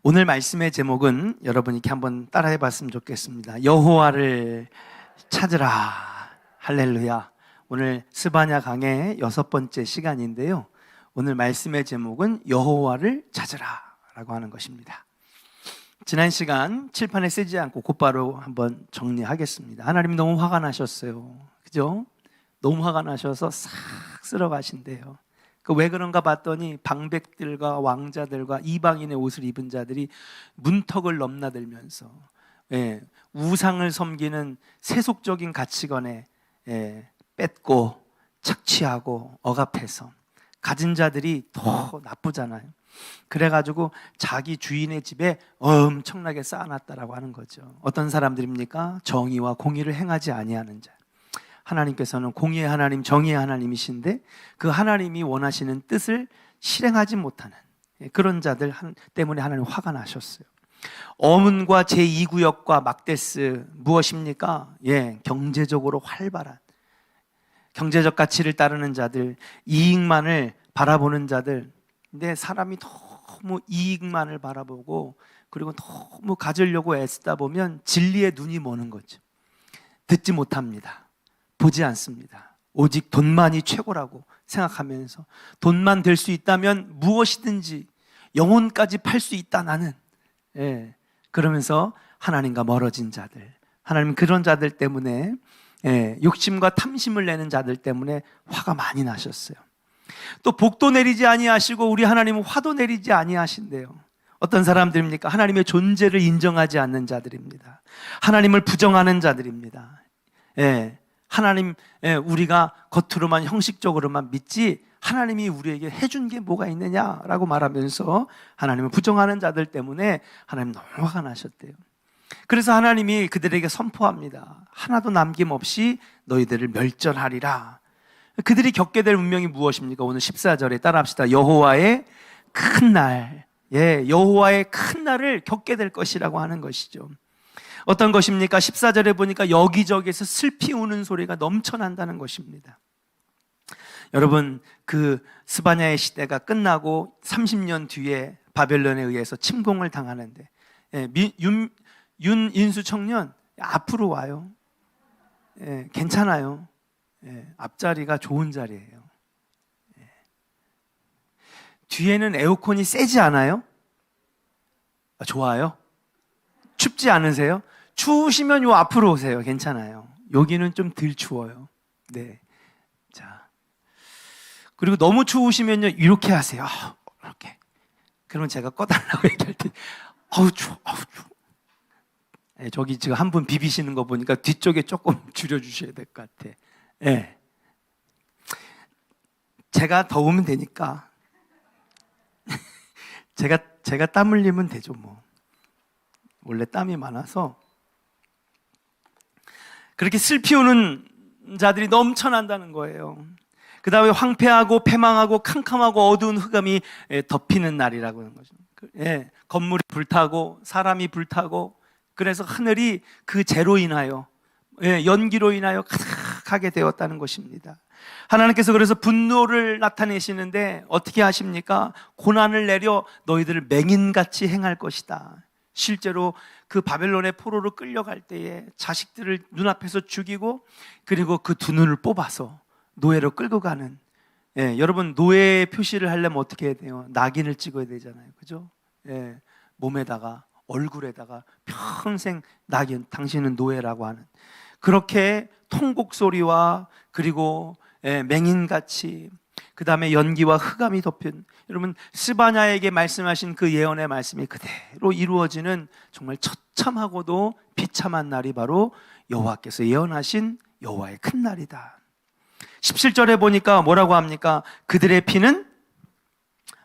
오늘 말씀의 제목은 여러분이 이렇게 한번 따라해 봤으면 좋겠습니다. 여호와를 찾으라. 할렐루야. 오늘 스바냐 강의 6번째 시간인데요. 오늘 말씀의 제목은 여호와를 찾으라 라고 하는 것입니다. 지난 시간 칠판에 쓰지 않고 곧바로 한번 정리하겠습니다. 하나님 너무 화가 나셨어요. 그죠? 너무 화가 나셔서 싹 쓸어 가신대요. 왜 그런가 봤더니 방백들과 왕자들과 이방인의 옷을 입은 자들이 문턱을 넘나들면서 우상을 섬기는 세속적인 가치관에 뺏고 착취하고 억압해서 가진 자들이 더 나쁘잖아요. 그래가지고 자기 주인의 집에 엄청나게 쌓아놨다라고 하는 거죠. 어떤 사람들입니까? 정의와 공의를 행하지 아니하는 자. 하나님께서는 공의의 하나님, 정의의 하나님이신데 그 하나님이 원하시는 뜻을 실행하지 못하는 그런 자들 때문에 하나님 화가 나셨어요. 어문과 제2구역과 막데스 무엇입니까? 경제적으로 활발한 경제적 가치를 따르는 자들, 이익만을 바라보는 자들. 근데 사람이 너무 이익만을 바라보고 그리고 너무 가지려고 애쓰다 보면 진리의 눈이 머는 거죠. 듣지 못합니다. 보지 않습니다. 오직 돈만이 최고라고 생각하면서 돈만 될 수 있다면 무엇이든지 영혼까지 팔 수 있다 나는. 그러면서 하나님과 멀어진 자들, 하나님 그런 자들 때문에 욕심과 탐심을 내는 자들 때문에 화가 많이 나셨어요. 또 복도 내리지 아니하시고 우리 하나님은 화도 내리지 아니하신대요. 어떤 사람들입니까? 하나님의 존재를 인정하지 않는 자들입니다. 하나님을 부정하는 자들입니다. 하나님, 우리가 겉으로만 형식적으로만 믿지 하나님이 우리에게 해준 게 뭐가 있느냐라고 말하면서 하나님을 부정하는 자들 때문에 하나님 너무 화가 나셨대요. 그래서 하나님이 그들에게 선포합니다. 하나도 남김없이 너희들을 멸절하리라. 그들이 겪게 될 운명이 무엇입니까? 오늘 14절에 따라합시다. 여호와의 큰 날, 여호와의 큰 날을 겪게 될 것이라고 하는 것이죠. 어떤 것입니까? 14절에 보니까 여기저기에서 슬피 우는 소리가 넘쳐난다는 것입니다. 여러분, 그 스바냐의 시대가 끝나고 30년 뒤에 바벨론에 의해서 침공을 당하는데 윤인수 청년 앞으로 와요. 괜찮아요. 앞자리가 좋은 자리예요. 뒤에는 에어컨이 세지 않아요? 좋아요? 춥지 않으세요? 추우시면 요 앞으로 오세요. 괜찮아요. 여기는 좀 덜 추워요. 자. 그리고 너무 추우시면요, 이렇게 하세요. 이렇게. 그러면 제가 꺼달라고 얘기할 때, 추워. 저기 지금 한 분 비비시는 거 보니까 뒤쪽에 조금 줄여주셔야 될 것 같아. 제가 더우면 되니까. 제가 땀 흘리면 되죠, 뭐. 원래 땀이 많아서. 그렇게 슬피 우는 자들이 넘쳐난다는 거예요. 그 다음에 황폐하고 패망하고 캄캄하고 어두운 흑암이 덮이는 날이라고 하는 거죠. 건물이 불타고 사람이 불타고 그래서 하늘이 그 재로 인하여 연기로 인하여 가득하게 되었다는 것입니다. 하나님께서 그래서 분노를 나타내시는데 어떻게 하십니까? 고난을 내려 너희들을 맹인같이 행할 것이다. 실제로 그 바벨론의 포로로 끌려갈 때에 자식들을 눈앞에서 죽이고 그리고 그 두 눈을 뽑아서 노예로 끌고 가는, 여러분 노예 표시를 하려면 어떻게 해야 돼요? 낙인을 찍어야 되잖아요. 그죠? 몸에다가 얼굴에다가 평생 낙인, 당신은 노예라고 하는 그렇게 통곡 소리와 그리고 맹인같이 그 다음에 연기와 흑암이 덮인, 여러분 스바냐에게 말씀하신 그 예언의 말씀이 그대로 이루어지는 정말 처참하고도 비참한 날이 바로 여호와께서 예언하신 여호와의 큰 날이다. 17절에 보니까 뭐라고 합니까? 그들의 피는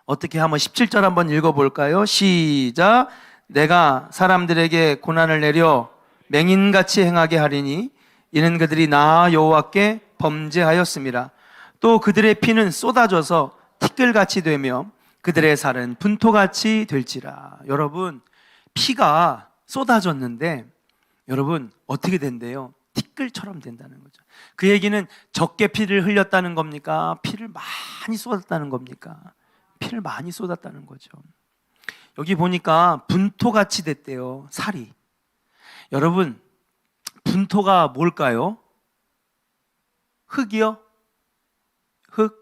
어떻게 한번 17절 한번 읽어볼까요? 시작. 내가 사람들에게 고난을 내려 맹인같이 행하게 하리니 이는 그들이 나 여호와께 범죄하였습니다. 또 그들의 피는 쏟아져서 티끌같이 되며 그들의 살은 분토같이 될지라. 여러분, 피가 쏟아졌는데 여러분 어떻게 된대요? 티끌처럼 된다는 거죠. 그 얘기는 적게 피를 흘렸다는 겁니까? 피를 많이 쏟았다는 겁니까? 피를 많이 쏟았다는 거죠. 여기 보니까 분토같이 됐대요. 살이. 여러분, 분토가 뭘까요? 흙이요? 흙.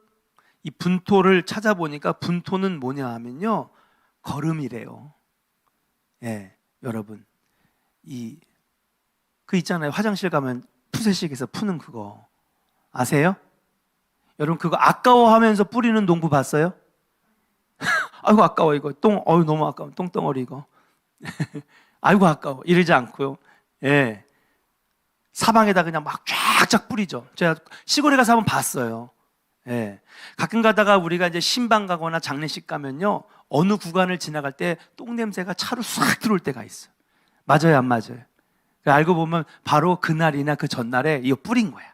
이 분토를 찾아보니까 분토는 뭐냐 하면요, 거름이래요. 예, 여러분, 그 있잖아요. 화장실 가면 푸세식에서 푸는 그거 아세요? 여러분, 그거 아까워하면서 뿌리는 농구 봤어요? 아이고 아까워 이거 똥, 어유 너무 아까워 똥덩어리 이거. 아이고 아까워 이러지 않고요. 예, 사방에다 그냥 막 쫙쫙 뿌리죠. 제가 시골에 가서 한번 봤어요. 예, 가끔 가다가 우리가 이제 신방 가거나 장례식 가면요, 어느 구간을 지나갈 때 똥 냄새가 차로 싹 들어올 때가 있어요. 맞아요, 안 맞아요? 알고 보면 바로 그날이나 그 전날에 이거 뿌린 거야.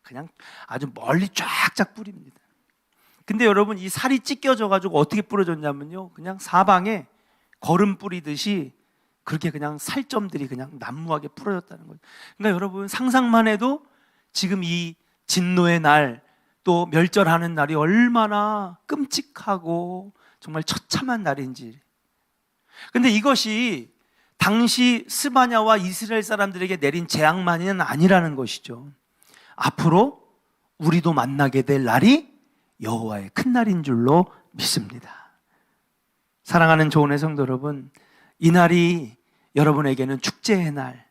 그냥 아주 멀리 쫙쫙 뿌립니다. 근데 여러분, 이 살이 찢겨져 가지고 어떻게 뿌려졌냐면요, 그냥 사방에 거름 뿌리듯이 그렇게 그냥 살점들이 그냥 난무하게 뿌려졌다는 거예요. 그러니까 여러분, 상상만 해도 지금 이 진노의 날, 또 멸절하는 날이 얼마나 끔찍하고 정말 처참한 날인지. 근데 이것이 당시 스바냐와 이스라엘 사람들에게 내린 재앙만은 아니라는 것이죠. 앞으로 우리도 만나게 될 날이 여호와의 큰 날인 줄로 믿습니다. 사랑하는 조은의 성도 여러분, 이 날이 여러분에게는 축제의 날,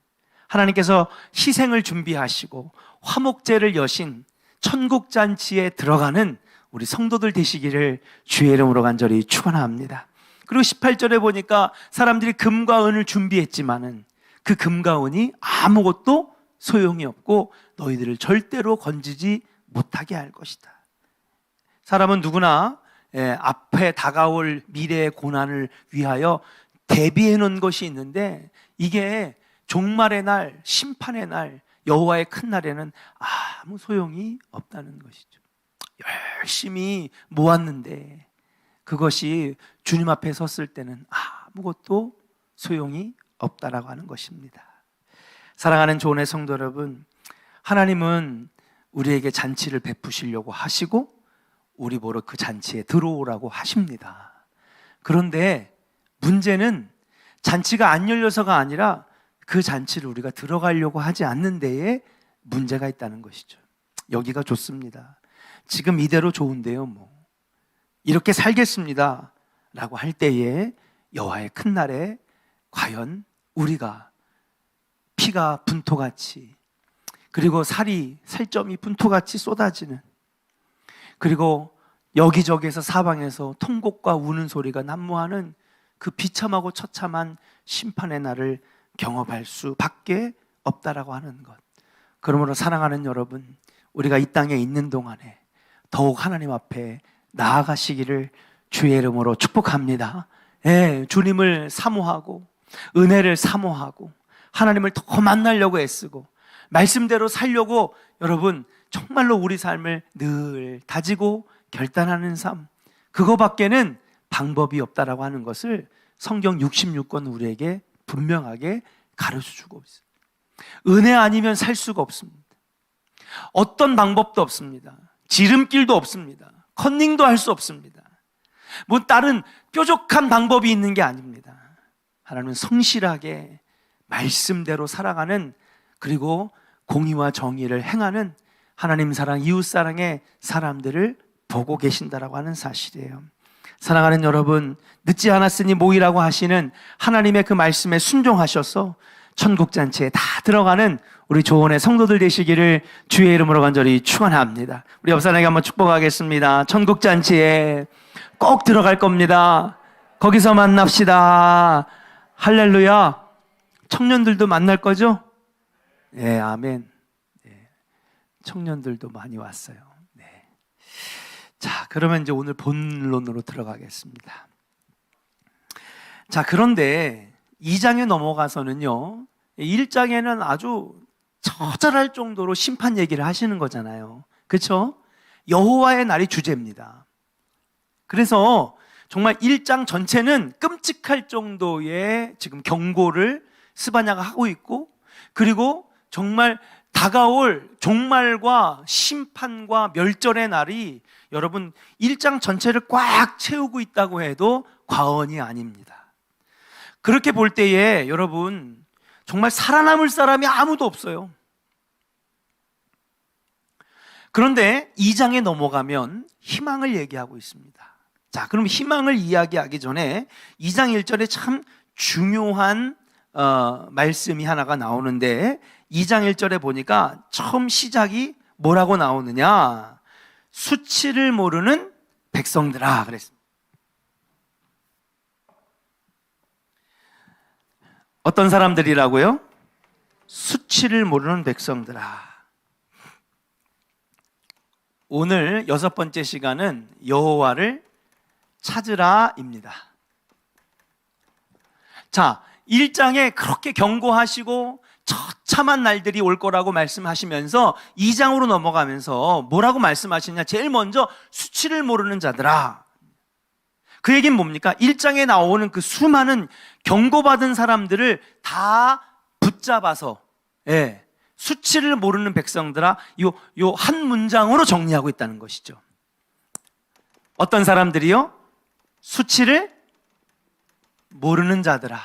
하나님께서 희생을 준비하시고 화목제를 여신 천국잔치에 들어가는 우리 성도들 되시기를 주의 이름으로 간절히 축원합니다. 그리고 18절에 보니까 사람들이 금과 은을 준비했지만은 그 금과 은이 아무것도 소용이 없고 너희들을 절대로 건지지 못하게 할 것이다. 사람은 누구나 앞에 다가올 미래의 고난을 위하여 대비해 놓은 것이 있는데, 이게 종말의 날, 심판의 날, 여호와의 큰 날에는 아무 소용이 없다는 것이죠. 열심히 모았는데 그것이 주님 앞에 섰을 때는 아무것도 소용이 없다라고 하는 것입니다. 사랑하는 조은의 성도 여러분, 하나님은 우리에게 잔치를 베푸시려고 하시고 우리 보러 그 잔치에 들어오라고 하십니다. 그런데 문제는 잔치가 안 열려서가 아니라 그 잔치를 우리가 들어가려고 하지 않는 데에 문제가 있다는 것이죠. 여기가 좋습니다, 지금 이대로 좋은데요, 뭐 이렇게 살겠습니다 라고 할 때에 여호와의 큰 날에 과연 우리가 피가 분토같이, 그리고 살점이 분토같이 쏟아지는, 그리고 여기저기에서 사방에서 통곡과 우는 소리가 난무하는 그 비참하고 처참한 심판의 날을 경험할 수밖에 없다라고 하는 것. 그러므로 사랑하는 여러분, 우리가 이 땅에 있는 동안에 더욱 하나님 앞에 나아가시기를 주의 이름으로 축복합니다. 주님을 사모하고 은혜를 사모하고 하나님을 더 만나려고 애쓰고 말씀대로 살려고 여러분 정말로 우리 삶을 늘 다지고 결단하는 삶, 그거밖에는 방법이 없다라고 하는 것을 성경 66권 우리에게 분명하게 가르쳐주고 있습니다. 은혜 아니면 살 수가 없습니다. 어떤 방법도 없습니다. 지름길도 없습니다. 컨닝도 할 수 없습니다. 뭐 다른 뾰족한 방법이 있는 게 아닙니다. 하나님은 성실하게 말씀대로 살아가는, 그리고 공의와 정의를 행하는 하나님 사랑, 이웃 사랑의 사람들을 보고 계신다라고 하는 사실이에요. 사랑하는 여러분, 늦지 않았으니 모이라고 하시는 하나님의 그 말씀에 순종하셔서 천국잔치에 다 들어가는 우리 조언의 성도들 되시기를 주의 이름으로 간절히 축원합니다. 우리 옆 사람에게 한번 축복하겠습니다. 천국잔치에 꼭 들어갈 겁니다. 거기서 만납시다. 할렐루야. 청년들도 만날 거죠? 네, 아멘. 네, 청년들도 많이 왔어요. 네. 자, 그러면 이제 오늘 본론으로 들어가겠습니다. 자, 그런데 2장에 넘어가서는요, 1장에는 아주 처절할 정도로 심판 얘기를 하시는 거잖아요. 그렇죠? 여호와의 날이 주제입니다. 그래서 정말 1장 전체는 끔찍할 정도의 지금 경고를 스바냐가 하고 있고, 그리고 정말 다가올 종말과 심판과 멸절의 날이 여러분 1장 전체를 꽉 채우고 있다고 해도 과언이 아닙니다. 그렇게 볼 때에 여러분 정말 살아남을 사람이 아무도 없어요. 그런데 2장에 넘어가면 희망을 얘기하고 있습니다. 자, 그럼 희망을 이야기하기 전에 2장 1절에 참 중요한 말씀이 하나가 나오는데 2장 1절에 보니까 처음 시작이 뭐라고 나오느냐? 수치를 모르는 백성들아 그랬습니다. 어떤 사람들이라고요? 수치를 모르는 백성들아. 오늘 6번째 시간은 여호와를 찾으라입니다. 자, 1장에 그렇게 경고하시고 처참한 날들이 올 거라고 말씀하시면서 2장으로 넘어가면서 뭐라고 말씀하시냐? 제일 먼저 수치를 모르는 자들아. 그 얘기는 뭡니까? 1장에 나오는 그 수많은 경고받은 사람들을 다 붙잡아서 수치를 모르는 백성들아, 요 한 문장으로 정리하고 있다는 것이죠. 어떤 사람들이요? 수치를 모르는 자들아.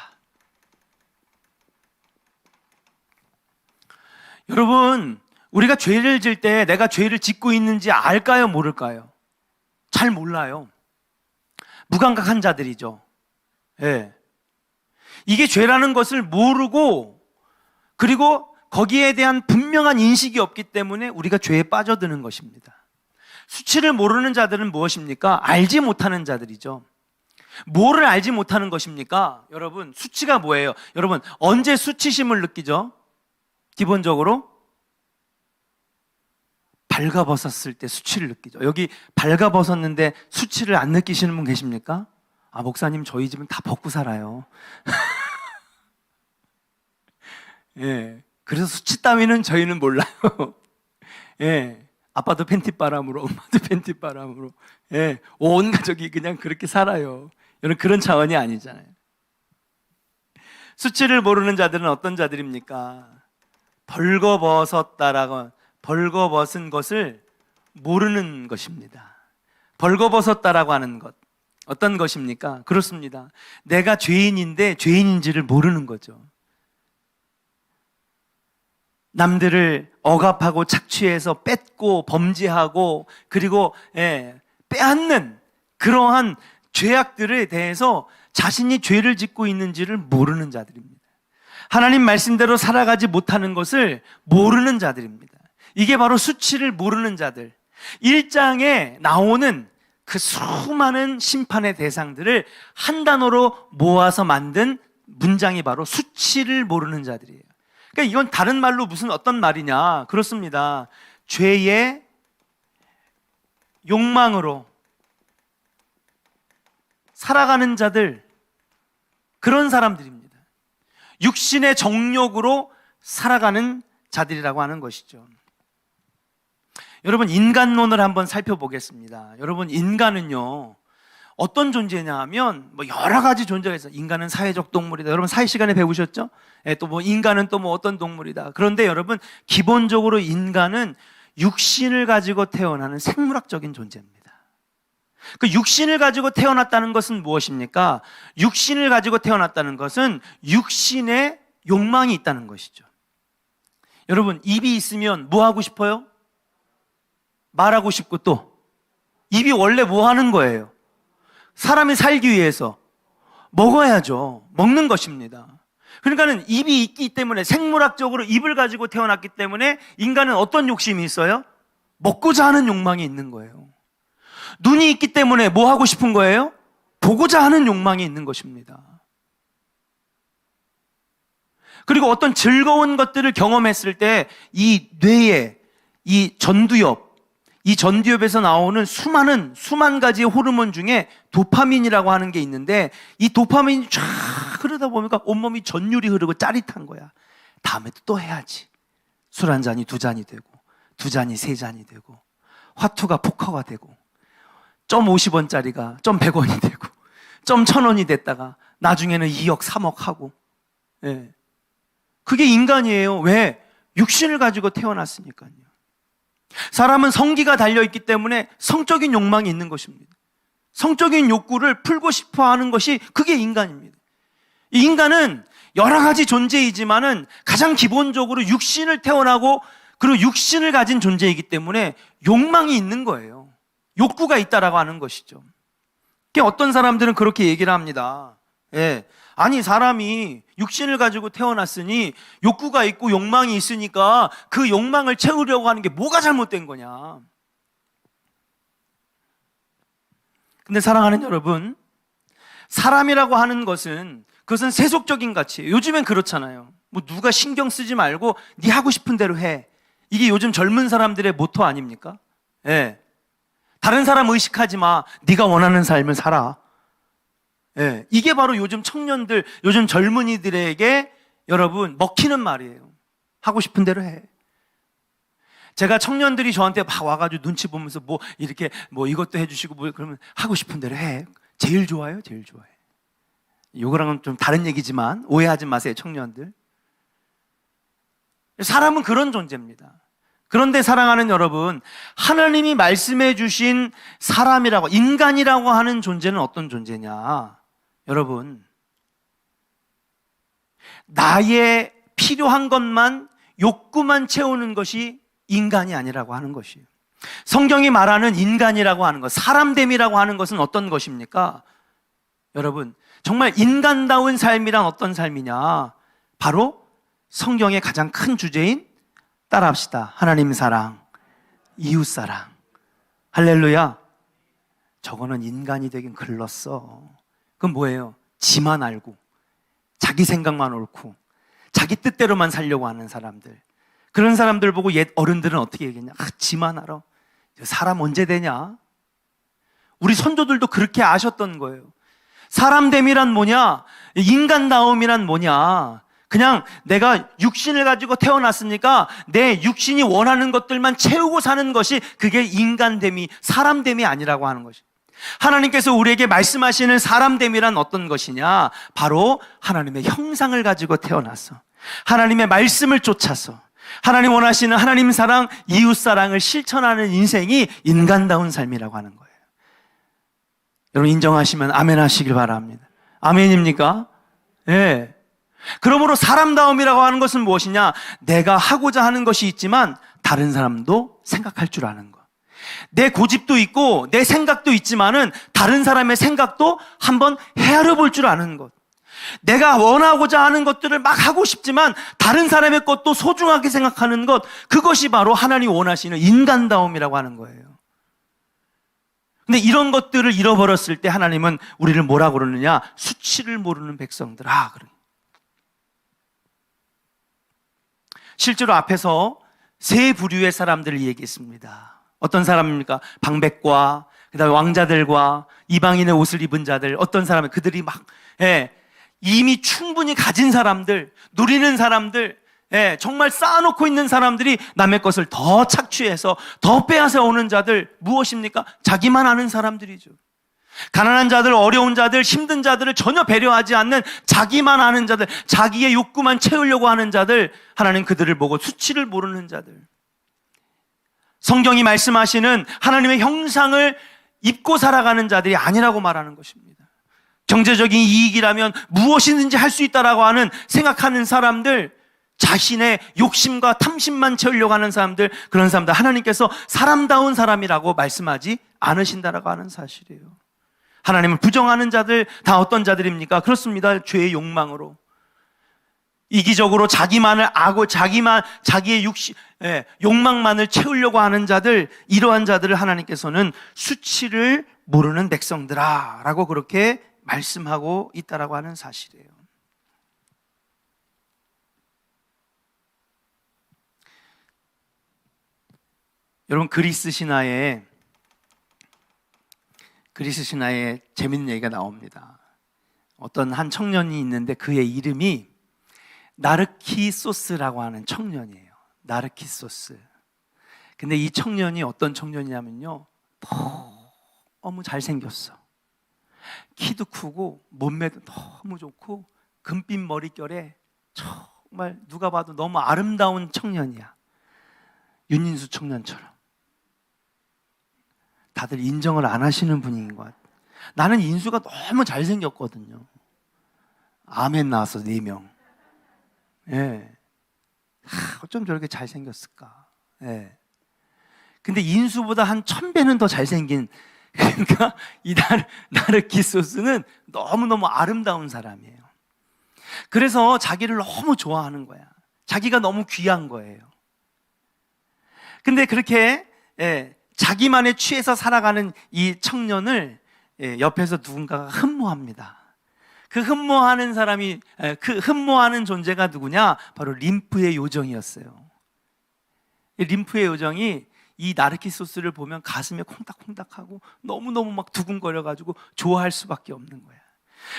여러분, 우리가 죄를 질 때 내가 죄를 짓고 있는지 알까요? 모를까요? 잘 몰라요. 무감각한 자들이죠. 이게 죄라는 것을 모르고, 그리고 거기에 대한 분명한 인식이 없기 때문에 우리가 죄에 빠져드는 것입니다. 수치를 모르는 자들은 무엇입니까? 알지 못하는 자들이죠. 뭐를 알지 못하는 것입니까? 여러분, 수치가 뭐예요? 여러분, 언제 수치심을 느끼죠? 기본적으로 발가벗었을 때 수치를 느끼죠. 여기 발가벗었는데 수치를 안 느끼시는 분 계십니까? 아, 목사님, 저희 집은 다 벗고 살아요. 그래서 수치 따위는 저희는 몰라요. 아빠도 팬티바람으로, 엄마도 팬티바람으로, 온 가족이 그냥 그렇게 살아요. 여러분, 그런 차원이 아니잖아요. 수치를 모르는 자들은 어떤 자들입니까? 벌거벗었다라고, 벌거벗은 것을 모르는 것입니다. 벌거벗었다라고 하는 것, 어떤 것입니까? 그렇습니다. 내가 죄인인데 죄인인지를 모르는 거죠. 남들을 억압하고 착취해서 뺏고 범죄하고 그리고 빼앗는 그러한 죄악들에 대해서 자신이 죄를 짓고 있는지를 모르는 자들입니다. 하나님 말씀대로 살아가지 못하는 것을 모르는 자들입니다. 이게 바로 수치를 모르는 자들. 1장에 나오는 그 수많은 심판의 대상들을 한 단어로 모아서 만든 문장이 바로 수치를 모르는 자들이에요. 그러니까 이건 다른 말로 무슨 어떤 말이냐? 그렇습니다. 죄의 욕망으로 살아가는 자들, 그런 사람들입니다. 육신의 정욕으로 살아가는 자들이라고 하는 것이죠. 여러분, 인간론을 한번 살펴보겠습니다. 여러분, 인간은요 어떤 존재냐 하면 여러 가지 존재가 있어요. 인간은 사회적 동물이다. 여러분, 사회 시간에 배우셨죠? 또 인간은 또 어떤 동물이다. 그런데 여러분, 기본적으로 인간은 육신을 가지고 태어나는 생물학적인 존재입니다. 그 육신을 가지고 태어났다는 것은 무엇입니까? 육신을 가지고 태어났다는 것은 육신의 욕망이 있다는 것이죠. 여러분, 입이 있으면 뭐 하고 싶어요? 말하고 싶고, 또 입이 원래 뭐 하는 거예요? 사람이 살기 위해서 먹어야죠. 먹는 것입니다. 그러니까는 입이 있기 때문에, 생물학적으로 입을 가지고 태어났기 때문에 인간은 어떤 욕심이 있어요? 먹고자 하는 욕망이 있는 거예요. 눈이 있기 때문에 뭐 하고 싶은 거예요? 보고자 하는 욕망이 있는 것입니다. 그리고 어떤 즐거운 것들을 경험했을 때 이 뇌에, 이 전두엽에서 나오는 수만 가지의 호르몬 중에 도파민이라고 하는 게 있는데, 이 도파민이 쫙 흐르다 보니까 온몸이 전율이 흐르고 짜릿한 거야. 다음에 또 해야지. 술 한 잔이 2잔이 되고, 2잔이 3잔이 되고, 화투가 포커가 되고, 점 50원짜리가 점 100원이 되고, 점 1000원이 됐다가 나중에는 2억 3억 하고. 그게 인간이에요. 왜? 육신을 가지고 태어났으니까요. 사람은 성기가 달려있기 때문에 성적인 욕망이 있는 것입니다. 성적인 욕구를 풀고 싶어 하는 것이, 그게 인간입니다. 이 인간은 여러 가지 존재이지만은 가장 기본적으로 육신을 태어나고 그리고 육신을 가진 존재이기 때문에 욕망이 있는 거예요. 욕구가 있다라고 하는 것이죠. 어떤 사람들은 그렇게 얘기를 합니다. 예. 아니, 사람이 육신을 가지고 태어났으니 욕구가 있고 욕망이 있으니까 그 욕망을 채우려고 하는 게 뭐가 잘못된 거냐. 근데 사랑하는 여러분, 사람이라고 하는 것은 그것은 세속적인 가치예요. 요즘엔 그렇잖아요. 뭐 누가 신경 쓰지 말고 네 하고 싶은 대로 해. 이게 요즘 젊은 사람들의 모토 아닙니까? 예. 다른 사람 의식하지 마. 네가 원하는 삶을 살아. 예. 이게 바로 요즘 청년들, 요즘 젊은이들에게 여러분 먹히는 말이에요. 하고 싶은 대로 해. 제가 청년들이 저한테 막 와가지고 눈치 보면서 뭐 이렇게 뭐 이것도 해주시고 뭐 그러면 하고 싶은 대로 해. 제일 좋아요, 제일 좋아해. 이거랑은 좀 다른 얘기지만 오해하지 마세요, 청년들. 사람은 그런 존재입니다. 그런데 사랑하는 여러분, 하나님이 말씀해 주신 사람이라고, 인간이라고 하는 존재는 어떤 존재냐? 여러분, 나의 필요한 것만, 욕구만 채우는 것이 인간이 아니라고 하는 것이에요. 성경이 말하는 인간이라고 하는 것, 사람됨이라고 하는 것은 어떤 것입니까? 여러분, 정말 인간다운 삶이란 어떤 삶이냐? 바로 성경의 가장 큰 주제인 따라합시다. 하나님 사랑, 이웃 사랑. 할렐루야. 저거는 인간이 되긴 글렀어. 그건 뭐예요? 지만 알고, 자기 생각만 옳고, 자기 뜻대로만 살려고 하는 사람들. 그런 사람들 보고 옛 어른들은 어떻게 얘기했냐? 지만 알아. 사람 언제 되냐? 우리 선조들도 그렇게 아셨던 거예요. 사람됨이란 뭐냐? 인간다움이란 뭐냐? 그냥 내가 육신을 가지고 태어났으니까 내 육신이 원하는 것들만 채우고 사는 것이 그게 인간됨이, 사람됨이 아니라고 하는 것이. 하나님께서 우리에게 말씀하시는 사람됨이란 어떤 것이냐? 바로 하나님의 형상을 가지고 태어났어. 하나님의 말씀을 쫓아서 하나님 원하시는 하나님 사랑, 이웃 사랑을 실천하는 인생이 인간다운 삶이라고 하는 거예요. 여러분 인정하시면 아멘 하시길 바랍니다. 아멘입니까? 예. 네. 그러므로 사람다움이라고 하는 것은 무엇이냐? 내가 하고자 하는 것이 있지만 다른 사람도 생각할 줄 아는 것. 내 고집도 있고 내 생각도 있지만은 다른 사람의 생각도 한번 헤아려 볼 줄 아는 것. 내가 원하고자 하는 것들을 막 하고 싶지만 다른 사람의 것도 소중하게 생각하는 것, 그것이 바로 하나님 원하시는 인간다움이라고 하는 거예요. 근데 이런 것들을 잃어버렸을 때 하나님은 우리를 뭐라고 그러느냐? 수치를 모르는 백성들아. 실제로 앞에서 세 부류의 사람들을 얘기했습니다. 어떤 사람입니까? 방백과 그다음에 왕자들과 이방인의 옷을 입은 자들. 어떤 사람은 그들이 막 이미 충분히 가진 사람들, 누리는 사람들, 정말 쌓아놓고 있는 사람들이 남의 것을 더 착취해서 더 빼앗아 오는 자들. 무엇입니까? 자기만 아는 사람들이죠. 가난한 자들, 어려운 자들, 힘든 자들을 전혀 배려하지 않는 자기만 아는 자들, 자기의 욕구만 채우려고 하는 자들. 하나님 그들을 보고 수치를 모르는 자들. 성경이 말씀하시는 하나님의 형상을 입고 살아가는 자들이 아니라고 말하는 것입니다. 경제적인 이익이라면 무엇이든지 할 수 있다라고 하는 생각하는 사람들, 자신의 욕심과 탐심만 채우려고 하는 사람들, 그런 사람들 하나님께서 사람다운 사람이라고 말씀하지 않으신다라고 하는 사실이에요. 하나님을 부정하는 자들 다 어떤 자들입니까? 그렇습니다. 죄의 욕망으로 이기적으로 자기만을 아고 자기의 욕망만을 채우려고 하는 자들, 이러한 자들을 하나님께서는 수치를 모르는 백성들아 라고 그렇게 말씀하고 있다라고 하는 사실이에요. 여러분 그리스 신화에 재밌는 얘기가 나옵니다. 어떤 한 청년이 있는데 그의 이름이 나르키소스라고 하는 청년이에요. 나르키소스. 근데 이 청년이 어떤 청년이냐면요, 너무 잘생겼어. 키도 크고 몸매도 너무 좋고 금빛 머릿결에 정말 누가 봐도 너무 아름다운 청년이야. 윤인수 청년처럼. 다들 인정을 안 하시는 분인 것 같아요. 나는 인수가 너무 잘생겼거든요. 아멘 나왔어, 4명. 예. 어쩜 저렇게 잘생겼을까. 예. 근데 인수보다 한 1000배는 더 잘생긴, 그러니까 이 나르키소스는 너무너무 아름다운 사람이에요. 그래서 자기를 너무 좋아하는 거야. 자기가 너무 귀한 거예요. 근데 그렇게 자기만에 취해서 살아가는 이 청년을 옆에서 누군가가 흠모합니다. 그 흠모하는 사람이, 그 흠모하는 존재가 누구냐? 바로 림프의 요정이었어요. 이 림프의 요정이 이 나르키소스를 보면 가슴에 콩닥콩닥하고 너무너무 막 두근거려가지고 좋아할 수밖에 없는 거야.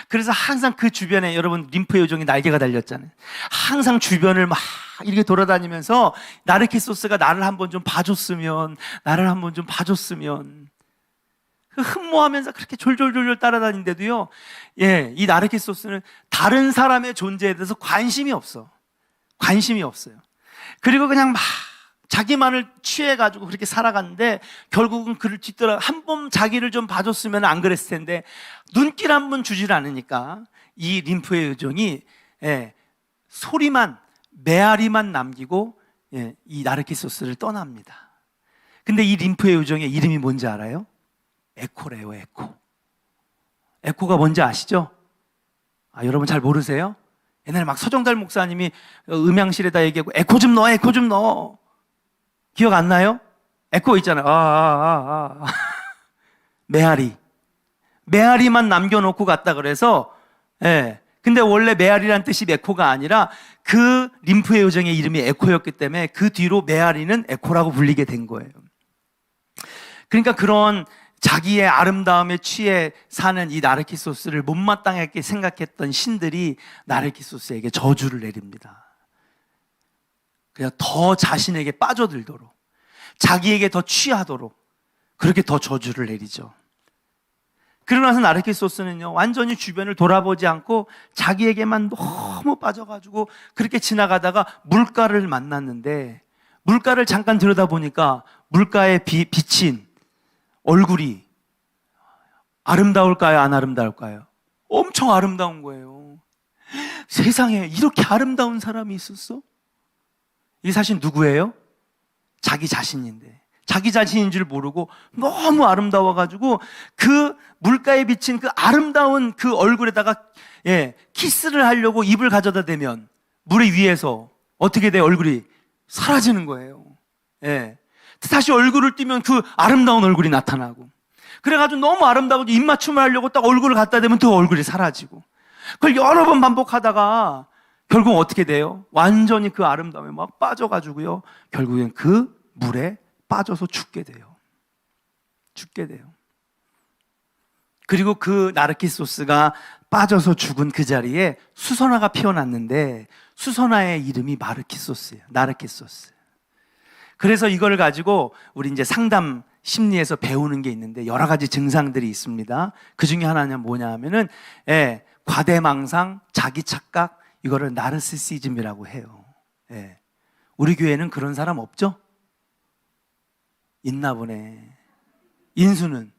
그래서 항상 그 주변에, 여러분 림프의 요정이 날개가 달렸잖아요. 항상 주변을 막 이렇게 돌아다니면서 나르키소스가 나를 한번 좀 봐줬으면, 나를 한번 좀 봐줬으면, 흠모하면서 그렇게 졸졸졸졸 따라다니는데도요, 이 나르키소스는 다른 사람의 존재에 대해서 관심이 없어요. 그리고 그냥 막 자기만을 취해가지고 그렇게 살아갔는데, 결국은 그를 뒤돌아 한 번 자기를 좀 봐줬으면 안 그랬을 텐데, 눈길 한 번 주질 않으니까 이 림프의 요정이 소리만, 메아리만 남기고 이 나르키소스를 떠납니다. 근데 이 림프의 요정의 이름이 뭔지 알아요? 에코래요, 에코. 에코가 뭔지 아시죠? 여러분 잘 모르세요? 옛날에 막 서정달 목사님이 음향실에다 얘기하고 에코 좀 넣어, 에코 좀 넣어. 기억 안 나요? 에코 있잖아요. 메아리만 남겨놓고 갔다 그래서, 근데 원래 메아리란 뜻이 에코가 아니라 그 림프의 요정의 이름이 에코였기 때문에 그 뒤로 메아리는 에코라고 불리게 된 거예요. 그러니까 그런 자기의 아름다움에 취해 사는 이 나르키소스를 못마땅하게 생각했던 신들이 나르키소스에게 저주를 내립니다. 그냥 더 자신에게 빠져들도록, 자기에게 더 취하도록 그렇게 더 저주를 내리죠. 그러고 나서 나르키소스는요, 완전히 주변을 돌아보지 않고 자기에게만 너무 빠져가지고 그렇게 지나가다가 물가를 만났는데, 물가를 잠깐 들여다보니까 물가에 비친 얼굴이 아름다울까요? 안 아름다울까요? 엄청 아름다운 거예요. 세상에 이렇게 아름다운 사람이 있었어? 이게 사실 누구예요? 자기 자신인데, 자기 자신인 줄 모르고 너무 아름다워가지고 그 물가에 비친 그 아름다운 그 얼굴에다가 키스를 하려고 입을 가져다 대면 물 위에서 어떻게 돼? 얼굴이 사라지는 거예요. 다시 얼굴을 띄면 그 아름다운 얼굴이 나타나고, 그래가지고 너무 아름다워서 입맞춤을 하려고 딱 얼굴을 갖다 대면 또 얼굴이 사라지고, 그걸 여러 번 반복하다가 결국 어떻게 돼요? 완전히 그 아름다움에 막 빠져가지고요, 결국엔 그 물에 빠져서 죽게 돼요. 그리고 그 나르키소스가 빠져서 죽은 그 자리에 수선화가 피어났는데, 수선화의 이름이 마르키소스예요. 나르키소스. 그래서 이걸 가지고 우리 이제 상담 심리에서 배우는 게 있는데, 여러 가지 증상들이 있습니다. 그 중에 하나는 뭐냐 하면은, 과대망상, 자기 착각, 이거를 나르시시즘이라고 해요. 우리 교회는 그런 사람 없죠? 있나 보네. 인수는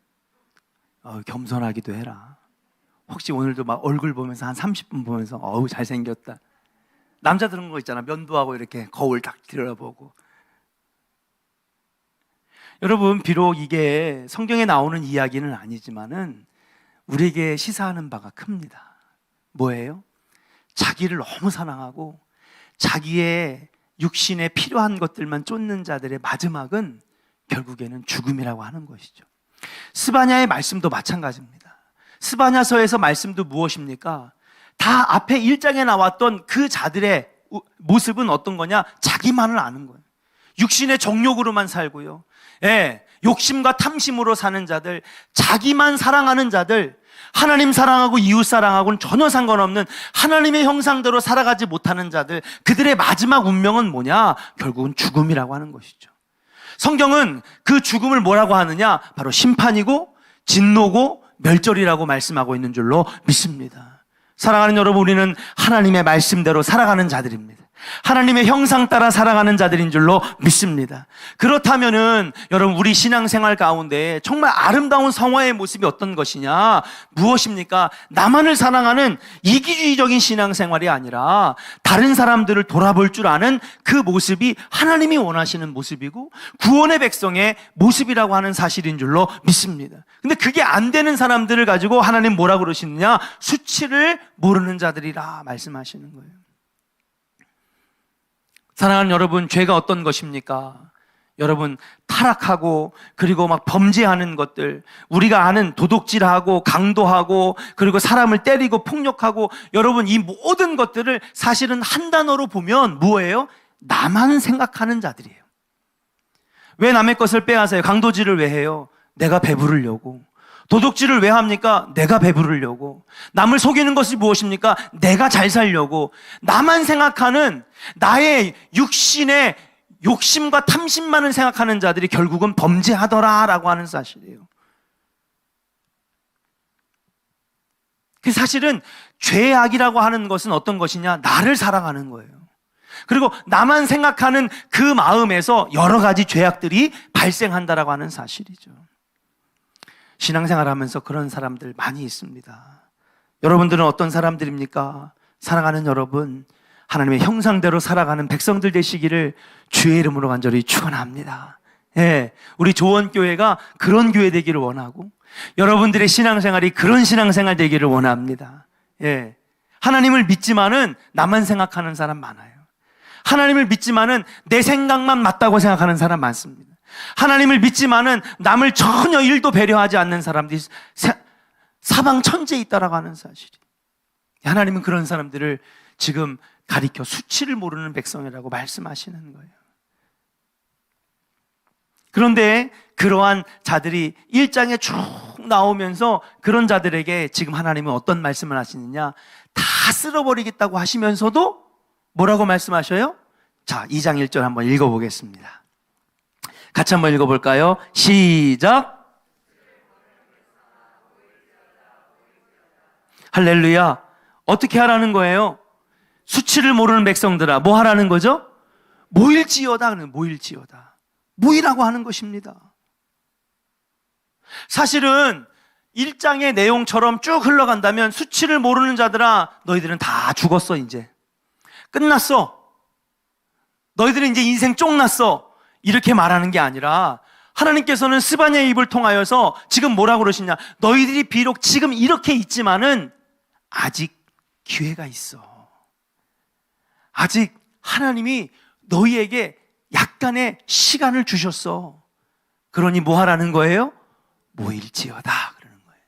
겸손하기도 해라. 혹시 오늘도 막 얼굴 보면서 한 30분 보면서 어우 잘생겼다. 남자들은 거 있잖아, 면도하고 이렇게 거울 딱 들여다보고. 여러분, 비록 이게 성경에 나오는 이야기는 아니지만은 우리에게 시사하는 바가 큽니다. 뭐예요? 자기를 너무 사랑하고 자기의 육신에 필요한 것들만 쫓는 자들의 마지막은 결국에는 죽음이라고 하는 것이죠. 스바냐의 말씀도 마찬가지입니다. 스바냐서에서 말씀도 무엇입니까? 다 앞에 1장에 나왔던 그 자들의 모습은 어떤 거냐? 자기만을 아는 거예요. 육신의 정욕으로만 살고요, 욕심과 탐심으로 사는 자들, 자기만 사랑하는 자들, 하나님 사랑하고 이웃 사랑하고는 전혀 상관없는 하나님의 형상대로 살아가지 못하는 자들, 그들의 마지막 운명은 뭐냐? 결국은 죽음이라고 하는 것이죠. 성경은 그 죽음을 뭐라고 하느냐? 바로 심판이고 진노고 멸절이라고 말씀하고 있는 줄로 믿습니다. 사랑하는 여러분, 우리는 하나님의 말씀대로 살아가는 자들입니다. 하나님의 형상 따라 살아가는 자들인 줄로 믿습니다. 그렇다면은 여러분, 우리 신앙생활 가운데 정말 아름다운 성화의 모습이 어떤 것이냐? 무엇입니까? 나만을 사랑하는 이기주의적인 신앙생활이 아니라 다른 사람들을 돌아볼 줄 아는 그 모습이 하나님이 원하시는 모습이고 구원의 백성의 모습이라고 하는 사실인 줄로 믿습니다. 근데 그게 안 되는 사람들을 가지고 하나님 뭐라고 그러시느냐? 수치를 모르는 자들이라 말씀하시는 거예요. 사랑하는 여러분, 죄가 어떤 것입니까? 여러분, 타락하고 그리고 막 범죄하는 것들, 우리가 아는 도둑질하고 강도하고 그리고 사람을 때리고 폭력하고, 여러분, 이 모든 것들을 사실은 한 단어로 보면 뭐예요? 나만 생각하는 자들이에요. 왜 남의 것을 빼앗아요? 강도질을 왜 해요? 내가 배부르려고. 도둑질을 왜 합니까? 내가 배부르려고. 남을 속이는 것이 무엇입니까? 내가 잘 살려고. 나만 생각하는 나의 육신의 욕심과 탐심만을 생각하는 자들이 결국은 범죄하더라라고 하는 사실이에요. 그 사실은 죄악이라고 하는 것은 어떤 것이냐? 나를 사랑하는 거예요. 그리고 나만 생각하는 그 마음에서 여러 가지 죄악들이 발생한다라고 하는 사실이죠. 신앙생활 하면서 그런 사람들 많이 있습니다. 여러분들은 어떤 사람들입니까? 사랑하는 여러분, 하나님의 형상대로 살아가는 백성들 되시기를 주의 이름으로 간절히 축원합니다. 예, 우리 조원교회가 그런 교회 되기를 원하고 여러분들의 신앙생활이 그런 신앙생활 되기를 원합니다. 예, 하나님을 믿지만은 나만 생각하는 사람 많아요. 하나님을 믿지만은 내 생각만 맞다고 생각하는 사람 많습니다. 하나님을 믿지만은 남을 전혀 일도 배려하지 않는 사람들이 사방 천지에 있다라고 하는 사실이. 하나님은 그런 사람들을 지금 가리켜 수치를 모르는 백성이라고 말씀하시는 거예요. 그런데 그러한 자들이 1장에 쭉 나오면서 그런 자들에게 지금 하나님은 어떤 말씀을 하시느냐? 다 쓸어버리겠다고 하시면서도 뭐라고 말씀하셔요? 자, 2장 1절 한번 읽어보겠습니다. 같이 한번 읽어볼까요? 시작! 할렐루야! 어떻게 하라는 거예요? 수치를 모르는 백성들아, 뭐 하라는 거죠? 모일지어다. 모일지어다. 모이라고 하는 것입니다. 사실은 1장의 내용처럼 쭉 흘러간다면 수치를 모르는 자들아, 너희들은 다 죽었어. 이제 끝났어. 너희들은 이제 인생 쫑났어. 이렇게 말하는 게 아니라 하나님께서는 스바냐의 입을 통하여서 지금 뭐라고 그러시냐? 너희들이 비록 지금 이렇게 있지만은 아직 기회가 있어. 아직 하나님이 너희에게 약간의 시간을 주셨어. 그러니 뭐 하라는 거예요? 모일지어다 그러는 거예요.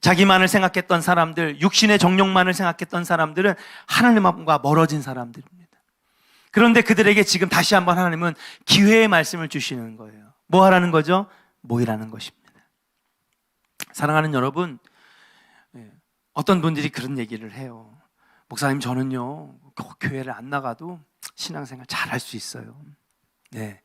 자기만을 생각했던 사람들, 육신의 정욕만을 생각했던 사람들은 하나님과 멀어진 사람들입니다. 그런데 그들에게 지금 다시 한번 하나님은 기회의 말씀을 주시는 거예요. 뭐 하라는 거죠? 모이라는 것입니다. 사랑하는 여러분, 어떤 분들이 그런 얘기를 해요. 목사님, 저는요 교회를 안 나가도 신앙생활 잘 할 수 있어요. 네,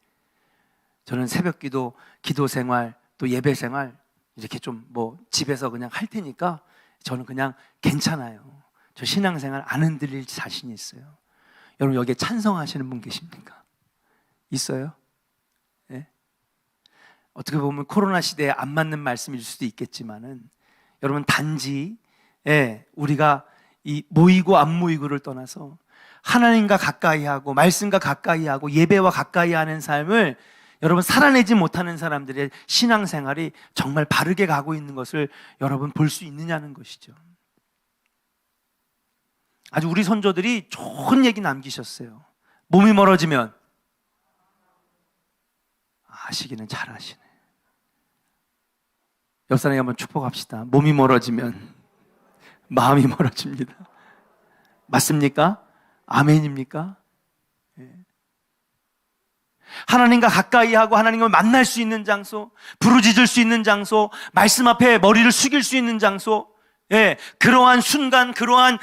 저는 새벽기도, 기도생활, 또 예배생활 이렇게 좀 뭐 집에서 그냥 할 테니까 저는 그냥 괜찮아요. 저 신앙생활 안 흔들릴 자신이 있어요. 여러분, 여기에 찬성하시는 분 계십니까? 있어요? 네? 어떻게 보면 코로나 시대에 안 맞는 말씀일 수도 있겠지만은 여러분, 단지 우리가 이 모이고 안 모이고를 떠나서 하나님과 가까이 하고 말씀과 가까이 하고 예배와 가까이 하는 삶을 여러분 살아내지 못하는 사람들의 신앙생활이 정말 바르게 가고 있는 것을 여러분 볼 수 있느냐는 것이죠. 아주 우리 선조들이 좋은 얘기 남기셨어요. 몸이 멀어지면 아시기는 잘 아시네. 옆 사람에게 한번 축복합시다. 몸이 멀어지면 마음이 멀어집니다. 맞습니까? 아멘입니까? 하나님과 가까이 하고 하나님을 만날 수 있는 장소, 부르짖을 수 있는 장소, 말씀 앞에 머리를 숙일 수 있는 장소, 그러한 순간, 그러한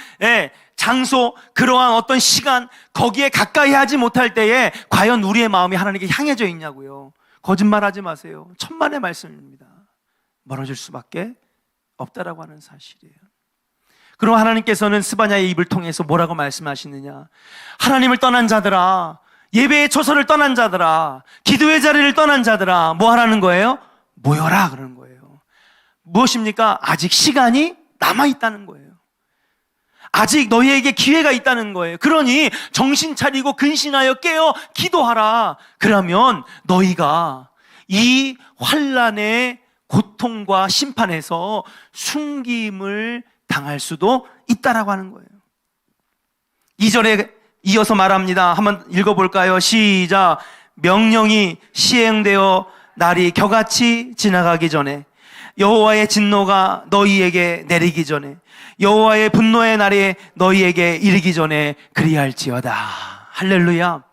장소, 그러한 어떤 시간, 거기에 가까이 하지 못할 때에 과연 우리의 마음이 하나님께 향해져 있냐고요. 거짓말하지 마세요. 천만의 말씀입니다. 멀어질 수밖에 없다라고 하는 사실이에요. 그럼 하나님께서는 스바냐의 입을 통해서 뭐라고 말씀하시느냐? 하나님을 떠난 자들아, 예배의 초소를 떠난 자들아, 기도의 자리를 떠난 자들아, 뭐 하라는 거예요? 모여라 그러는 거예요. 무엇입니까? 아직 시간이 남아있다는 거예요. 아직 너희에게 기회가 있다는 거예요. 그러니 정신 차리고 근신하여 깨어 기도하라. 그러면 너희가 이 환난의 고통과 심판에서 숨김을 당할 수도 있다라고 하는 거예요. 2절에 이어서 말합니다. 한번 읽어볼까요? 시작. 명령이 시행되어 날이 겨같이 지나가기 전에, 여호와의 진노가 너희에게 내리기 전에, 여호와의 분노의 날이 너희에게 이르기 전에 그리할지어다. 할렐루야.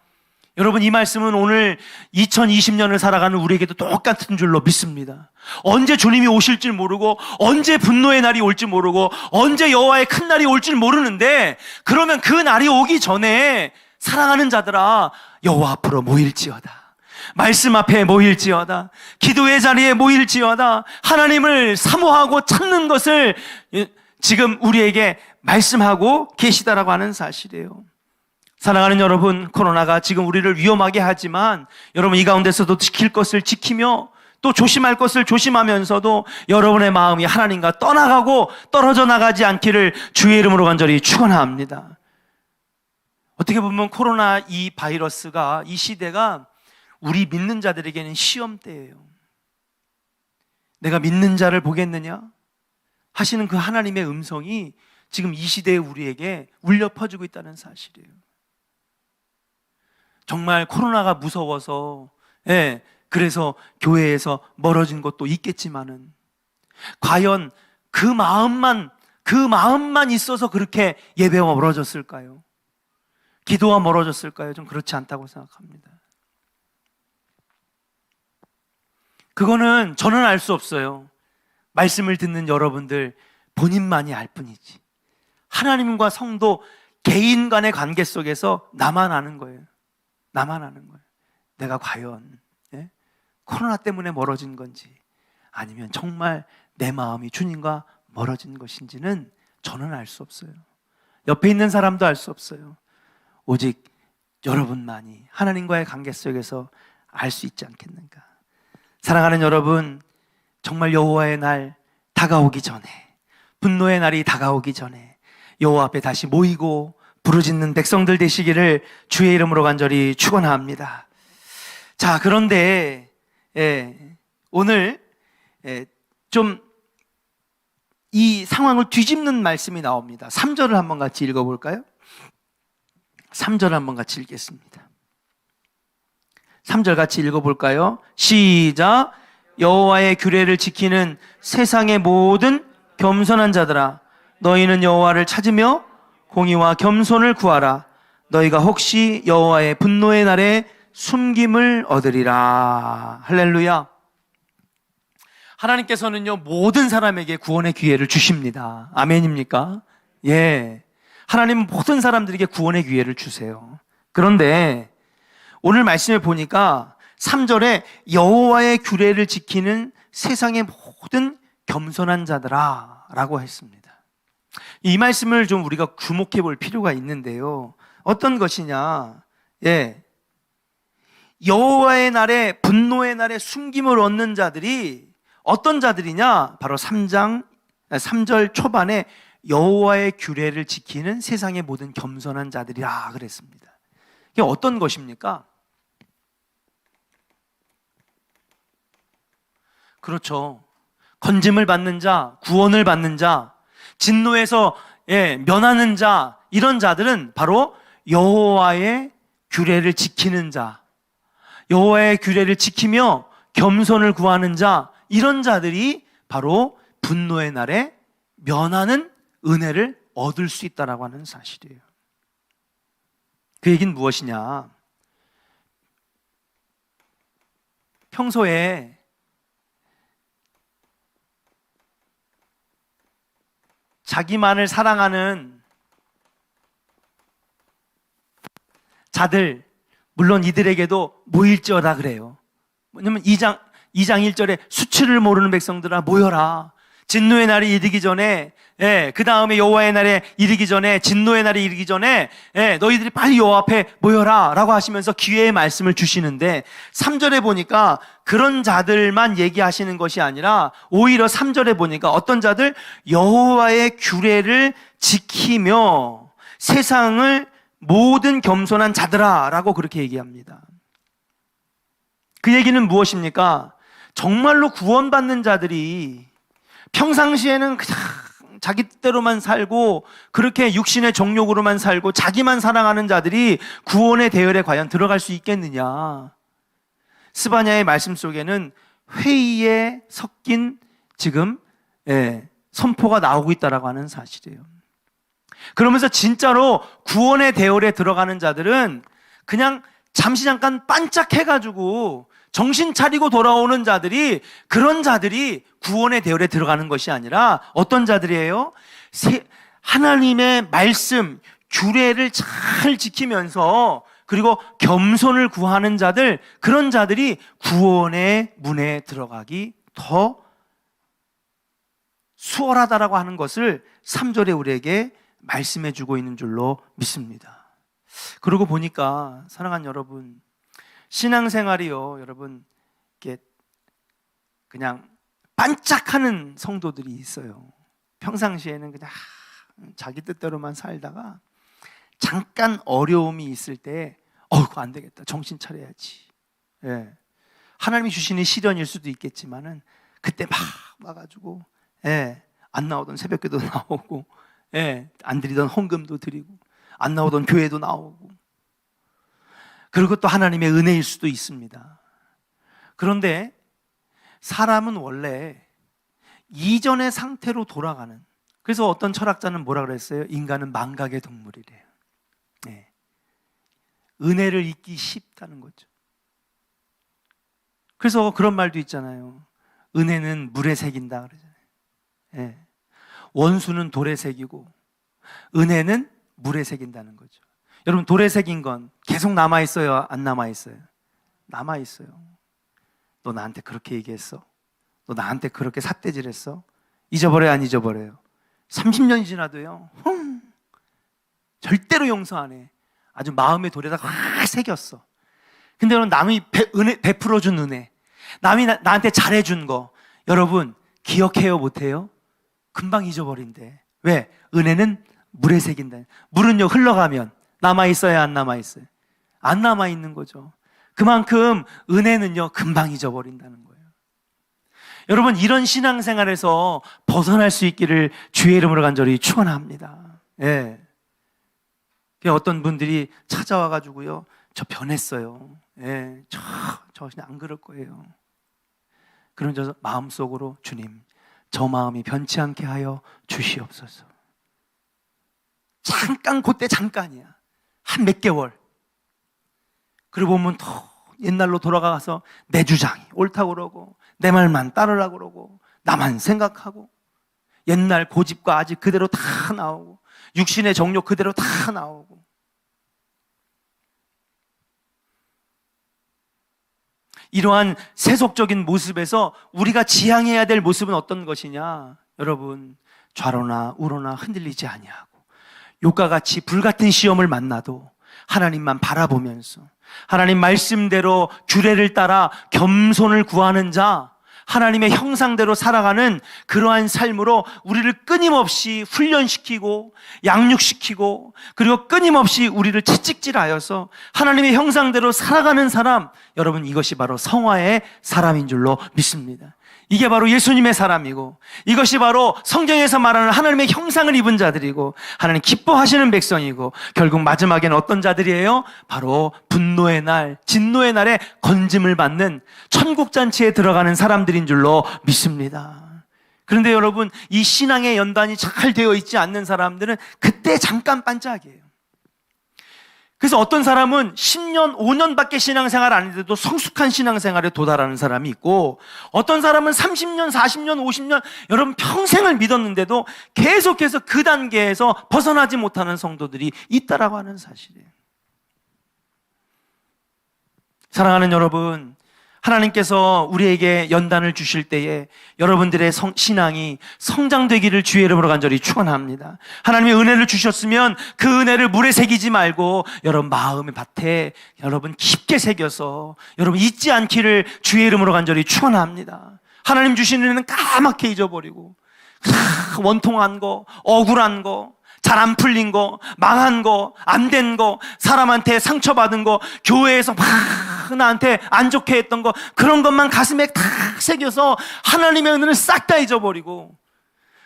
여러분, 이 말씀은 오늘 2020년을 살아가는 우리에게도 똑같은 줄로 믿습니다. 언제 주님이 오실 줄 모르고, 언제 분노의 날이 올 줄 모르고, 언제 여호와의 큰 날이 올 줄 모르는데, 그러면 그 날이 오기 전에 사랑하는 자들아, 여호와 앞으로 모일지어다, 말씀 앞에 모일지어다, 기도의 자리에 모일지어다, 하나님을 사모하고 찾는 것을 지금 우리에게 말씀하고 계시다라고 하는 사실이에요. 사랑하는 여러분, 코로나가 지금 우리를 위험하게 하지만 여러분, 이 가운데서도 지킬 것을 지키며 또 조심할 것을 조심하면서도 여러분의 마음이 하나님과 떠나가고 떨어져 나가지 않기를 주의 이름으로 간절히 축원합니다. 어떻게 보면 코로나 이 바이러스가, 이 시대가 우리 믿는 자들에게는 시험 때예요. 내가 믿는 자를 보겠느냐 하시는 그 하나님의 음성이 지금 이 시대에 우리에게 울려 퍼지고 있다는 사실이에요. 정말 코로나가 무서워서, 그래서 교회에서 멀어진 것도 있겠지만은, 과연 그 마음만 있어서 그렇게 예배와 멀어졌을까요? 기도와 멀어졌을까요? 좀 그렇지 않다고 생각합니다. 그거는 저는 알 수 없어요. 말씀을 듣는 여러분들 본인만이 알 뿐이지. 하나님과 성도 개인 간의 관계 속에서 나만 아는 거예요. 나만 아는 거예요. 내가 과연 코로나 때문에 멀어진 건지, 아니면 정말 내 마음이 주님과 멀어진 것인지는 저는 알 수 없어요. 옆에 있는 사람도 알 수 없어요. 오직 여러분만이 하나님과의 관계 속에서 알 수 있지 않겠는가. 사랑하는 여러분, 정말 여호와의 날 다가오기 전에, 분노의 날이 다가오기 전에 여호와 앞에 다시 모이고 부르짖는 백성들 되시기를 주의 이름으로 간절히 축원합니다. 자, 그런데 오늘 좀 이 상황을 뒤집는 말씀이 나옵니다. 3절을 한번 같이 읽어볼까요? 3절을 한번 같이 읽겠습니다. 3절 같이 읽어볼까요? 시작. 여호와의 규례를 지키는 세상의 모든 겸손한 자들아, 너희는 여호와를 찾으며 공의와 겸손을 구하라. 너희가 혹시 여호와의 분노의 날에 숨김을 얻으리라. 할렐루야. 하나님께서는요, 모든 사람에게 구원의 기회를 주십니다. 아멘입니까? 예. 하나님은 모든 사람들에게 구원의 기회를 주세요. 그런데 오늘 말씀을 보니까 3절에 여호와의 규례를 지키는 세상의 모든 겸손한 자들아 라고 했습니다. 이 말씀을 좀 우리가 주목해 볼 필요가 있는데요. 어떤 것이냐? 여호와의 날에, 분노의 날에 숨김을 얻는 자들이 어떤 자들이냐? 바로 3절 초반에 여호와의 규례를 지키는 세상의 모든 겸손한 자들이라 그랬습니다. 이게 어떤 것입니까? 그렇죠. 건짐을 받는 자, 구원을 받는 자, 진노에서 면하는 자, 이런 자들은 바로 여호와의 규례를 지키는 자, 여호와의 규례를 지키며 겸손을 구하는 자, 이런 자들이 바로 분노의 날에 면하는 은혜를 얻을 수 있다라고 하는 사실이에요. 그 얘기는 무엇이냐? 평소에 자기만을 사랑하는 자들, 물론 이들에게도 모일지어다 그래요. 왜냐면 2장 1절에 수치를 모르는 백성들아 모여라. 진노의 날이 이르기 전에, 그 다음에 여호와의 날에 이르기 전에, 진노의 날이 이르기 전에, 너희들이 빨리 여호와 앞에 모여라 라고 하시면서 기회의 말씀을 주시는데, 3절에 보니까 그런 자들만 얘기하시는 것이 아니라 오히려 3절에 보니까 어떤 자들, 여호와의 규례를 지키며 세상을 모든 겸손한 자들아 라고 그렇게 얘기합니다. 그 얘기는 무엇입니까? 정말로 구원받는 자들이 평상시에는 그냥 자기 뜻대로만 살고 그렇게 육신의 정욕으로만 살고 자기만 사랑하는 자들이 구원의 대열에 과연 들어갈 수 있겠느냐. 스바냐의 말씀 속에는 회의에 섞인 지금 선포가 나오고 있다라고 하는 사실이에요. 그러면서 진짜로 구원의 대열에 들어가는 자들은 그냥 잠시 잠깐 반짝해가지고 정신 차리고 돌아오는 자들이, 그런 자들이 구원의 대열에 들어가는 것이 아니라 어떤 자들이에요? 하나님의 말씀, 규례를 잘 지키면서 그리고 겸손을 구하는 자들, 그런 자들이 구원의 문에 들어가기 더 수월하다라고 하는 것을 3절에 우리에게 말씀해 주고 있는 줄로 믿습니다. 그러고 보니까 사랑하는 여러분, 신앙생활이요, 여러분, 이렇게 그냥 반짝하는 성도들이 있어요. 평상시에는 그냥 자기 뜻대로만 살다가 잠깐 어려움이 있을 때, 그거 안 되겠다, 정신 차려야지. 하나님이 주시는 시련일 수도 있겠지만은 그때 막 와가지고, 안 나오던 새벽기도 나오고, 안 드리던 헌금도 드리고, 안 나오던 교회도 나오고. 그리고 또 하나님의 은혜일 수도 있습니다. 그런데 사람은 원래 이전의 상태로 돌아가는, 그래서 어떤 철학자는 뭐라 그랬어요? 인간은 망각의 동물이래요. 은혜를 잊기 쉽다는 거죠. 그래서 그런 말도 있잖아요. 은혜는 물에 새긴다 그러잖아요. 원수는 돌에 새기고 은혜는 물에 새긴다는 거죠. 여러분, 돌에 새긴 건 계속 남아있어요? 안 남아있어요? 남아있어요. 너 나한테 그렇게 얘기했어? 너 나한테 그렇게 삿대질했어? 잊어버려요? 안 잊어버려요? 30년이 지나도요, 절대로 용서 안 해. 아주 마음의 돌에다 확 새겼어. 근데 여러분, 남이 베풀어준 은혜, 남이 나한테 잘해준 거, 여러분 기억해요? 못해요? 금방 잊어버린대. 왜? 은혜는 물에 새긴다. 물은요, 흘러가면 남아있어야 안 남아있어요? 안 남아있는 거죠. 그만큼 은혜는요, 금방 잊어버린다는 거예요. 여러분, 이런 신앙생활에서 벗어날 수 있기를 주의 이름으로 간절히 축원합니다. 어떤 분들이 찾아와가지고요, 저 변했어요. 저 그냥 안 그럴 거예요. 그런 저 마음속으로, 주님, 저 마음이 변치 않게 하여 주시옵소서. 잠깐, 그때 잠깐이야. 한 몇 개월. 그러고 보면 더 옛날로 돌아가서 내 주장이 옳다고 그러고 내 말만 따르라고 그러고 나만 생각하고 옛날 고집과 아직 그대로 다 나오고 육신의 정욕 그대로 다 나오고. 이러한 세속적인 모습에서 우리가 지향해야 될 모습은 어떤 것이냐? 여러분, 좌로나 우로나 흔들리지 아니하고 욕과 같이 불같은 시험을 만나도 하나님만 바라보면서 하나님 말씀대로 규례를 따라 겸손을 구하는 자, 하나님의 형상대로 살아가는 그러한 삶으로 우리를 끊임없이 훈련시키고 양육시키고 그리고 끊임없이 우리를 채찍질하여서 하나님의 형상대로 살아가는 사람, 여러분, 이것이 바로 성화의 사람인 줄로 믿습니다. 이게 바로 예수님의 사람이고 이것이 바로 성경에서 말하는 하나님의 형상을 입은 자들이고 하나님 기뻐하시는 백성이고 결국 마지막에는 어떤 자들이에요? 바로 분노의 날, 진노의 날에 건짐을 받는 천국잔치에 들어가는 사람들인 줄로 믿습니다. 그런데 여러분, 이 신앙의 연단이 잘 되어 있지 않는 사람들은 그때 잠깐 반짝이에요. 그래서 어떤 사람은 10년, 5년밖에 신앙생활 안 했는데도 성숙한 신앙생활에 도달하는 사람이 있고 어떤 사람은 30년, 40년, 50년, 여러분 평생을 믿었는데도 계속해서 그 단계에서 벗어나지 못하는 성도들이 있다라고 하는 사실이에요. 사랑하는 여러분, 하나님께서 우리에게 연단을 주실 때에 여러분들의 신앙이 성장되기를 주의 이름으로 간절히 축원합니다. 하나님의 은혜를 주셨으면 그 은혜를 물에 새기지 말고 여러분 마음의 밭에 여러분 깊게 새겨서 여러분 잊지 않기를 주의 이름으로 간절히 축원합니다. 하나님 주신 은혜는 까맣게 잊어버리고 원통한 거, 억울한 거, 잘 안 풀린 거, 망한 거, 안 된 거, 사람한테 상처받은 거, 교회에서 막 나한테 안 좋게 했던 거, 그런 것만 가슴에 다 새겨서 하나님의 은혜를 싹 다 잊어버리고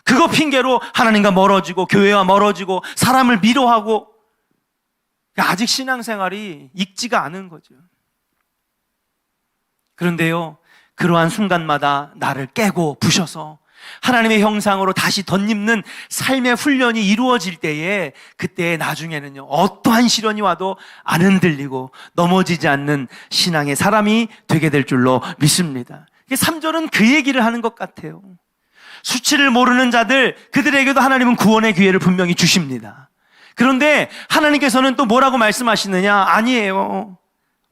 그거 핑계로 하나님과 멀어지고 교회와 멀어지고 사람을 미워하고 아직 신앙생활이 익지가 않은 거죠. 그런데요, 그러한 순간마다 나를 깨고 부셔서 하나님의 형상으로 다시 덧입는 삶의 훈련이 이루어질 때에 그때 나중에는요 어떠한 시련이 와도 안 흔들리고 넘어지지 않는 신앙의 사람이 되게 될 줄로 믿습니다. 3절은 그 얘기를 하는 것 같아요. 수치를 모르는 자들, 그들에게도 하나님은 구원의 기회를 분명히 주십니다. 그런데 하나님께서는 또 뭐라고 말씀하시느냐? 아니에요.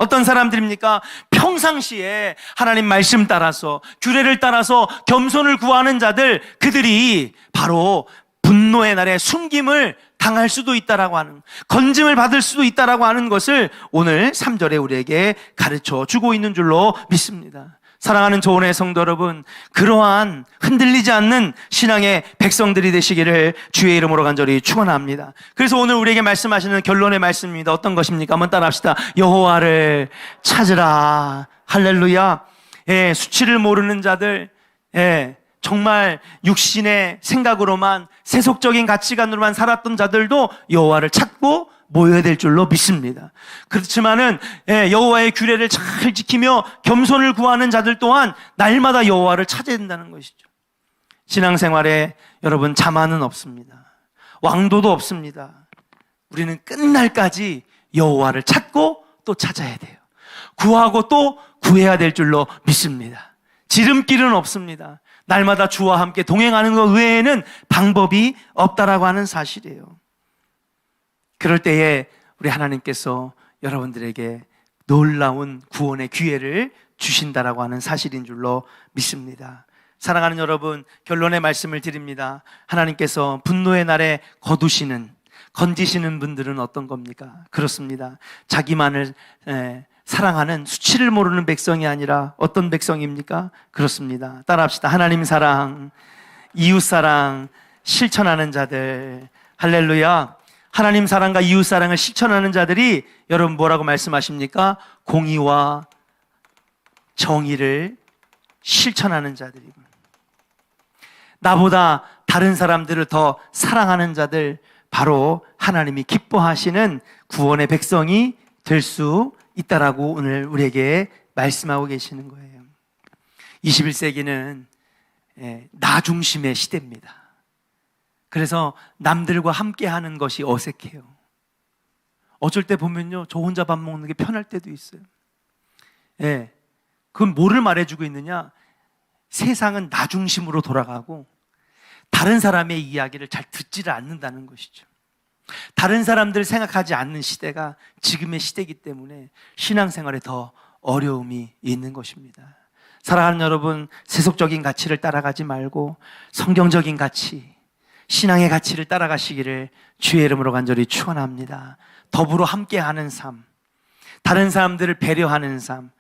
어떤 사람들입니까? 평상시에 하나님 말씀 따라서 규례를 따라서 겸손을 구하는 자들, 그들이 바로 분노의 날에 숨김을 당할 수도 있다라고 하는, 건짐을 받을 수도 있다라고 하는 것을 오늘 3절에 우리에게 가르쳐 주고 있는 줄로 믿습니다. 사랑하는 조은의 성도 여러분, 그러한 흔들리지 않는 신앙의 백성들이 되시기를 주의 이름으로 간절히 축원합니다. 그래서 오늘 우리에게 말씀하시는 결론의 말씀입니다. 어떤 것입니까? 한번 따라합시다. 여호와를 찾으라. 할렐루야. 예, 수치를 모르는 자들, 예, 정말 육신의 생각으로만, 세속적인 가치관으로만 살았던 자들도 여호와를 찾고 모여야 될 줄로 믿습니다. 그렇지만은 여호와의 규례를 잘 지키며 겸손을 구하는 자들 또한 날마다 여호와를 찾아야 된다는 것이죠. 신앙생활에 여러분 자만은 없습니다. 왕도도 없습니다. 우리는 끝날까지 여호와를 찾고 또 찾아야 돼요. 구하고 또 구해야 될 줄로 믿습니다. 지름길은 없습니다. 날마다 주와 함께 동행하는 것 외에는 방법이 없다라고 하는 사실이에요. 그럴 때에 우리 하나님께서 여러분들에게 놀라운 구원의 기회를 주신다라고 하는 사실인 줄로 믿습니다. 사랑하는 여러분, 결론의 말씀을 드립니다. 하나님께서 분노의 날에 건지시는 분들은 어떤 겁니까? 그렇습니다. 자기만을 사랑하는 수치를 모르는 백성이 아니라 어떤 백성입니까? 그렇습니다. 따라합시다. 하나님 사랑, 이웃 사랑 실천하는 자들. 할렐루야. 하나님 사랑과 이웃 사랑을 실천하는 자들이 여러분 뭐라고 말씀하십니까? 공의와 정의를 실천하는 자들이고, 나보다 다른 사람들을 더 사랑하는 자들, 바로 하나님이 기뻐하시는 구원의 백성이 될 수 있다라고 오늘 우리에게 말씀하고 계시는 거예요. 21세기는 나 중심의 시대입니다. 그래서 남들과 함께 하는 것이 어색해요. 어쩔 때 보면요, 저 혼자 밥 먹는 게 편할 때도 있어요. 그건 뭐를 말해주고 있느냐? 세상은 나 중심으로 돌아가고 다른 사람의 이야기를 잘 듣지를 않는다는 것이죠. 다른 사람들을 생각하지 않는 시대가 지금의 시대이기 때문에 신앙생활에 더 어려움이 있는 것입니다. 사랑하는 여러분, 세속적인 가치를 따라가지 말고 성경적인 가치, 신앙의 가치를 따라가시기를 주의 이름으로 간절히 축원합니다. 더불어 함께하는 삶, 다른 사람들을 배려하는 삶,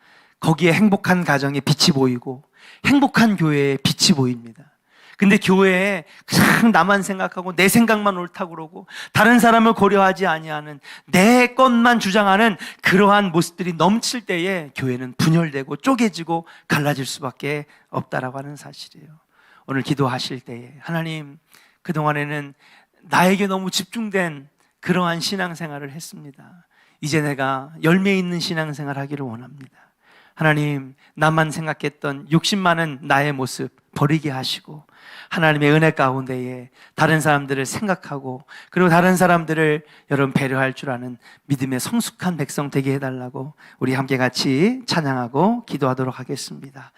거기에 행복한 가정의 빛이 보이고 행복한 교회의 빛이 보입니다. 근데 교회에 그냥 나만 생각하고 내 생각만 옳다고 그러고 다른 사람을 고려하지 아니하는 내 것만 주장하는 그러한 모습들이 넘칠 때에 교회는 분열되고 쪼개지고 갈라질 수밖에 없다라고 하는 사실이에요. 오늘 기도하실 때에 하나님, 그동안에는 나에게 너무 집중된 그러한 신앙생활을 했습니다. 이제 내가 열매 있는 신앙생활을 하기를 원합니다. 하나님, 나만 생각했던 욕심 많은 나의 모습 버리게 하시고 하나님의 은혜 가운데에 다른 사람들을 생각하고 그리고 다른 사람들을 여러분 배려할 줄 아는 믿음의 성숙한 백성 되게 해달라고 우리 함께 같이 찬양하고 기도하도록 하겠습니다.